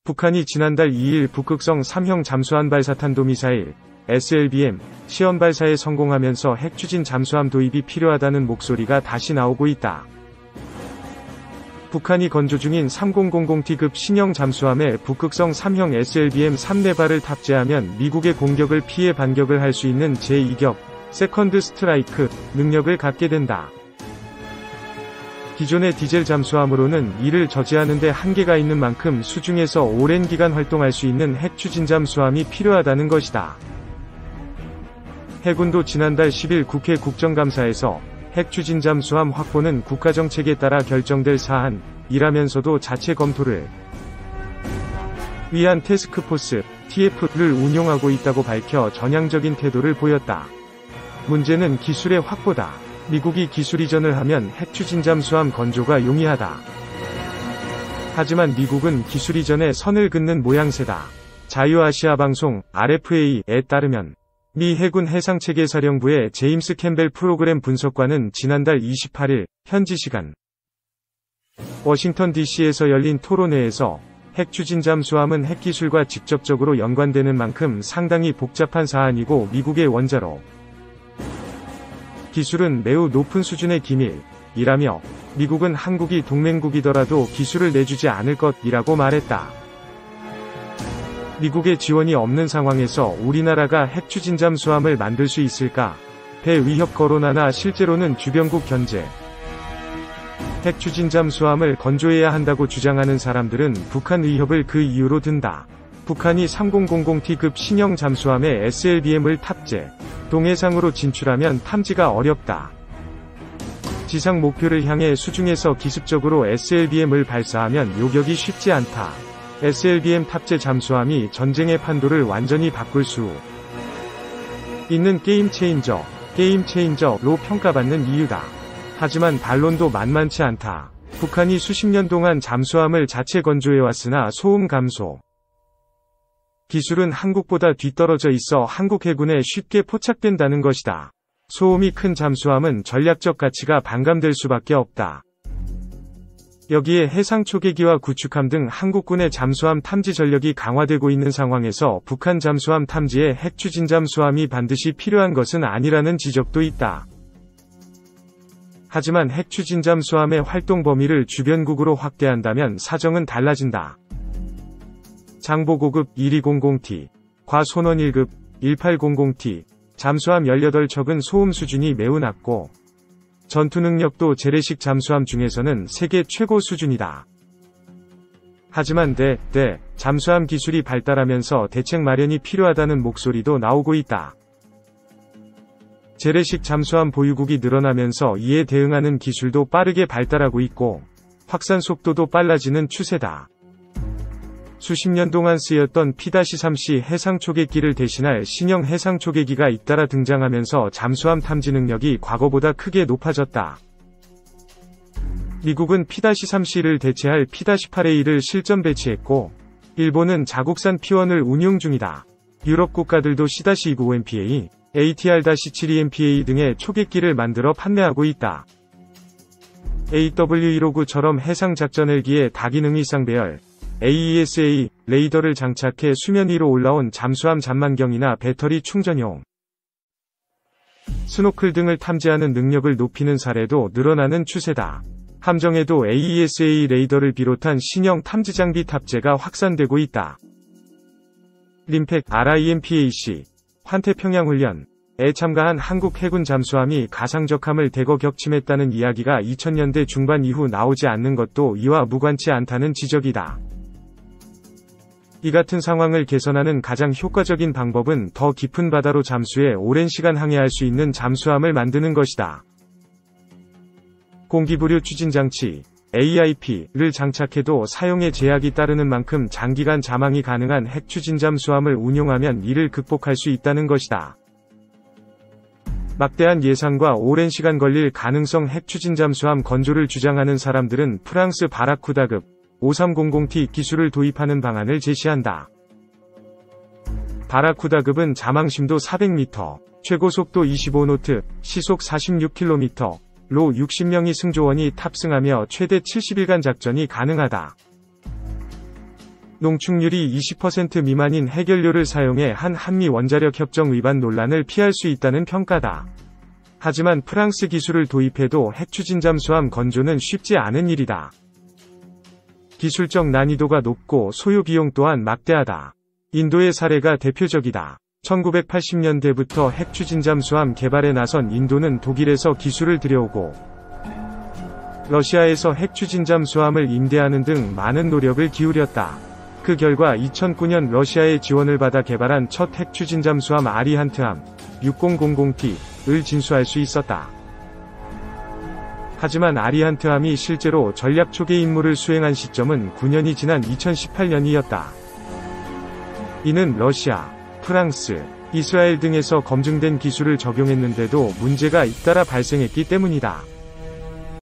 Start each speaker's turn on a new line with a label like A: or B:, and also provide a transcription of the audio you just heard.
A: 북한이 지난달 2일 북극성 3형 잠수함 발사탄도미사일 SLBM 시험 발사에 성공하면서 핵추진 잠수함 도입이 필요하다는 목소리가 다시 나오고 있다. 북한이 건조 중인 3000T급 신형 잠수함에 북극성 3형 SLBM 3-4발을 탑재하면 미국의 공격을 피해 반격을 할 수 있는 제2격 세컨드 스트라이크 능력을 갖게 된다. 기존의 디젤 잠수함으로는 이를 저지하는 데 한계가 있는 만큼 수중에서 오랜 기간 활동할 수 있는 핵추진 잠수함이 필요하다는 것이다. 해군도 지난달 10일 국회 국정감사에서 핵추진 잠수함 확보는 국가정책에 따라 결정될 사안이라면서도 자체 검토를 위한 태스크포스 TF를 운용하고 있다고 밝혀 전향적인 태도를 보였다. 문제는 기술의 확보다. 미국이 기술 이전을 하면 핵추진 잠수함 건조가 용이하다. 하지만 미국은 기술 이전에 선을 긋는 모양새다. 자유아시아 방송 RFA에 따르면 미 해군 해상체계사령부의 제임스 캠벨 프로그램 분석관은 지난달 28일 현지 시간 워싱턴 DC에서 열린 토론회에서 핵추진 잠수함은 핵기술과 직접적으로 연관되는 만큼 상당히 복잡한 사안이고 미국의 원자로 기술은 매우 높은 수준의 기밀이라며 미국은 한국이 동맹국이더라도 기술을 내주지 않을 것이라고 말했다. 미국의 지원이 없는 상황에서 우리나라가 핵추진 잠수함을 만들 수 있을까? 배 위협 거론하나 실제로는 주변국 견제. 핵추진 잠수함을 건조해야 한다고 주장하는 사람들은 북한 위협을 그 이유로 든다. 북한이 3000T급 신형 잠수함에 SLBM을 탑재, 동해상으로 진출하면 탐지가 어렵다. 지상 목표를 향해 수중에서 기습적으로 SLBM을 발사하면 요격이 쉽지 않다. SLBM 탑재 잠수함이 전쟁의 판도를 완전히 바꿀 수 있는 게임 체인저로 평가받는 이유다. 하지만 반론도 만만치 않다. 북한이 수십 년 동안 잠수함을 자체 건조해왔으나 소음 감소 기술은 한국보다 뒤떨어져 있어 한국 해군에 쉽게 포착된다는 것이다. 소음이 큰 잠수함은 전략적 가치가 반감될 수밖에 없다. 여기에 해상 초계기와 구축함 등 한국군의 잠수함 탐지 전력이 강화되고 있는 상황에서 북한 잠수함 탐지에 핵추진 잠수함이 반드시 필요한 것은 아니라는 지적도 있다. 하지만 핵추진 잠수함의 활동 범위를 주변국으로 확대한다면 사정은 달라진다. 장보고급 1200T, 과손원 1급 1800T, 잠수함 18척은 소음 수준이 매우 낮고 전투 능력도 재래식 잠수함 중에서는 세계 최고 수준이다. 하지만 잠수함 기술이 발달하면서 대책 마련이 필요하다는 목소리도 나오고 있다. 재래식 잠수함 보유국이 늘어나면서 이에 대응하는 기술도 빠르게 발달하고 있고 확산 속도도 빨라지는 추세다. 수십 년 동안 쓰였던 P-3C 해상 초계기를 대신할 신형 해상 초계기가 잇따라 등장하면서 잠수함 탐지 능력이 과거보다 크게 높아졌다. 미국은 P-3C를 대체할 P-8A를 실전 배치했고 일본은 자국산 P1을 운용 중이다. 유럽 국가들도 C-29MPA, ATR-72MPA 등의 초계기를 만들어 판매하고 있다. AW159처럼 해상작전 헬기에 다기능 이상 배열 AESA 레이더를 장착해 수면 위로 올라온 잠수함 잔망경이나 배터리 충전용 스노클 등을 탐지하는 능력을 높이는 사례도 늘어나는 추세다. 함정에도 AESA 레이더를 비롯한 신형 탐지 장비 탑재가 확산되고 있다. 림팩 RIMPAC 환태평양훈련에 참가한 한국 해군 잠수함이 가상적함을 대거 격침했다는 이야기가 2000년대 중반 이후 나오지 않는 것도 이와 무관치 않다는 지적이다. 이 같은 상황을 개선하는 가장 효과적인 방법은 더 깊은 바다로 잠수해 오랜 시간 항해할 수 있는 잠수함을 만드는 것이다. 공기부류 추진장치 AIP를 장착해도 사용에 제약이 따르는 만큼 장기간 잠항이 가능한 핵추진 잠수함을 운용하면 이를 극복할 수 있다는 것이다. 막대한 예산과 오랜 시간 걸릴 가능성 핵추진 잠수함 건조를 주장하는 사람들은 프랑스 바라쿠다급 5300T 기술을 도입하는 방안을 제시한다. 바라쿠다급은 자망심도 400m, 최고속도 25노트, 시속 46km로 60명의 승조원이 탑승하며 최대 70일간 작전이 가능하다. 농축률이 20% 미만인 해결료를 사용해 한 한미 원자력 협정 위반 논란을 피할 수 있다는 평가다. 하지만 프랑스 기술을 도입해도 핵추진 잠수함 건조는 쉽지 않은 일이다. 기술적 난이도가 높고 소요 비용 또한 막대하다. 인도의 사례가 대표적이다. 1980년대부터 핵추진 잠수함 개발에 나선 인도는 독일에서 기술을 들여오고 러시아에서 핵추진 잠수함을 임대하는 등 많은 노력을 기울였다. 그 결과 2009년 러시아의 지원을 받아 개발한 첫 핵추진 잠수함 아리한트함 6000T를 진수할 수 있었다. 하지만 아리한트함이 실제로 전략 초계 임무를 수행한 시점은 9년이 지난 2018년이었다. 이는 러시아, 프랑스, 이스라엘 등에서 검증된 기술을 적용했는데도 문제가 잇따라 발생했기 때문이다.